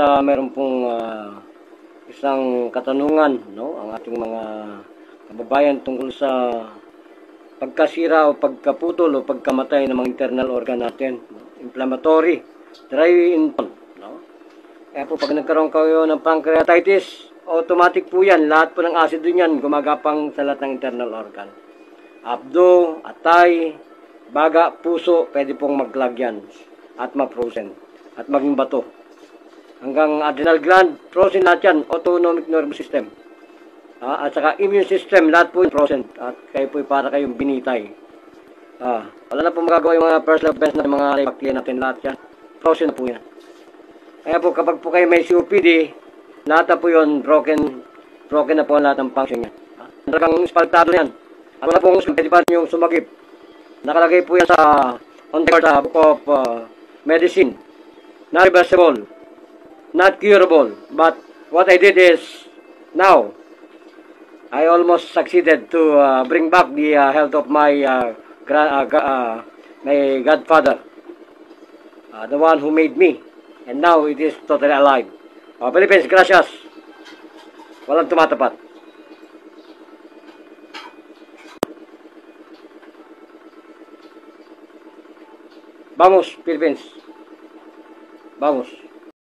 Meron pong isang katanungan, no, ang ating mga kababayan tungkol sa pagkasira o pagkaputol o pagkamatay ng mga internal organ natin, no? Inflammatory, dry infant, no? Kaya po pag nagkaroon kayo ng pancreatitis, automatic po yan, lahat po ng acid yan gumagapang sa lahat ng internal organ. Abdo, atay, baga, puso, pwede pong maglag yan at ma-frozen at maging bato. Hanggang adrenal gland, frozen lahat yan, autonomic nervous system. At saka immune system, lahat po yung frozen. At kayo po para kayong binitay. Wala na po magagawa yung mga personal defense na mga bacteria natin, lahat yan. Frozen na po yan. Kaya po kapag po kayo may COPD, lahat na po yun, broken na po lahat ng function yan. Talagang espaltado yan. At wala pong pwede pa yung sumagip. Nakalagay po yan sa book of medicine. Not reversible, not curable. But what I did is, now, I almost succeeded to bring back the health of my my godfather, the one who made me, and now it is totally alive. Philippines, gracias. Walang tumatapat. Vamos, Philippines. Vamos.